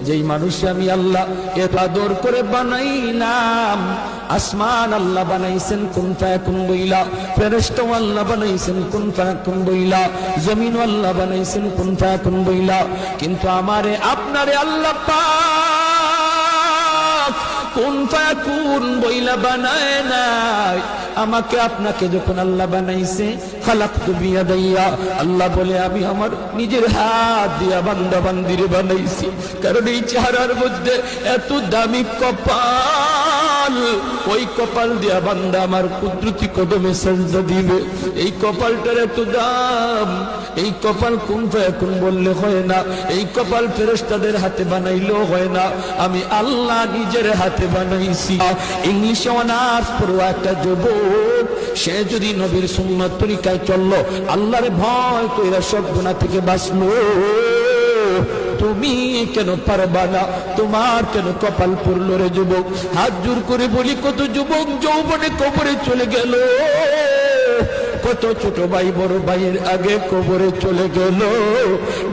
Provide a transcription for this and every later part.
যেই মানুষ আমি আল্লাহ এত আদর করে বানাইলাম। আসমান আল্লাহ বানাইছেন কুন ফায়াকুন বইলা, ফেরেশতা আল্লাহ বানাইছেন কুন ফায়াকুন বইলা, জমিন আল্লাহ বানাইছেন কুন ফায়াকুন বইলা, কিন্তু আমারে আপনারে আল্লাহ পাক কুন ফায়াকুন বইলা বানায় নাই। আমাকে আপনাকে যখন আল্লাহ বানাইছে, খালাকতু বিয়াদাইয়া, আল্লাহ বলে আমি আমার নিজের হাত দিয়া বান্দা বান্দিরে বানাইছি। কারণ এই চেহারার মধ্যে এত দামি কপাল, ওই কপাল দিয়া বান্দা আমার কুদরতি কদমে সেজদা দিবে। এই কপালটার এত দাম। এই কপাল কুন ফায়াকুন বললে হয় না, এই কপাল ফেরেশতাদের হাতে বানাইলেও হয় না, আমি আল্লাহ নিজের হাতে বানাইছি। ইংলিশে অনার্স পড়ুয়া একটা যুবক, সে যদি নবীর সুন্নাত তরিকায় চললো, আল্লাহরে ভয় কইরা সব গুনাহ থেকে বাঁচলো, তুমি কেন পারবা না? তোমার কেন কপাল পড়ল রে যুবক? হাত জোর করে বলি, কত যুবক যৌবনে কবরে চলে গেল, কত ছোট ভাই বড় ভাইয়ের আগে কবরে চলে গেল।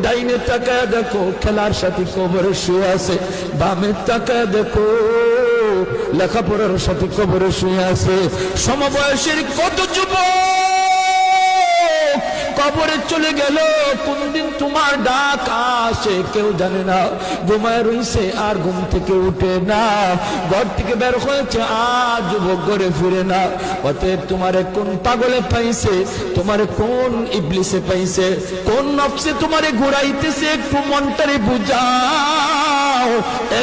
ডাইনে তাকায় দেখো খেলার সাথে কবরে শুয়ে আছে, বামে তাকায় দেখো লেখাপড়ার সাথে কবরে শুয়ে আছে। সমবয়সের কত যুবক কবরে চলে গেল, কোনদিন তোমার ডাক আসে কেউ জানে না। ঘুমায় রইছে আর ঘুম থেকে উঠে না, ঘর থেকে বের হয়েছে আর যুবক ঘরে ফিরে না। অতএব তোমারে কোন পাগলে পাইছে, তোমারে কোন ইবলিসে পাইছে, কোন নফসে তোমারে ঘুরাইতেছে, একটু মনটারে বুঝাও,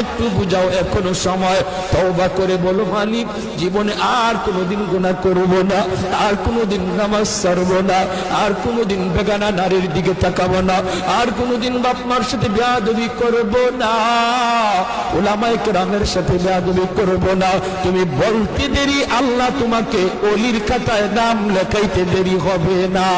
একটু বুঝাও। এখনো সময়, তওবা করে বলো মালিক জীবনে আর কোনোদিন গুনাহ করব না, আর কোনোদিন নামাজ ছাড়ব না, আর কোনোদিন বেগানা নারীর দিকে তাকাবো না, আর কোনোদিন বাপ মার সাথে বেয়াদবি করব না, উলামায়ে কেরামের সাথে বেয়াদবি করব না। তুমি বলতে দেরি, আল্লাহ তোমাকে ওলির খাতায় নাম লেখাইতে দেরি হবে না।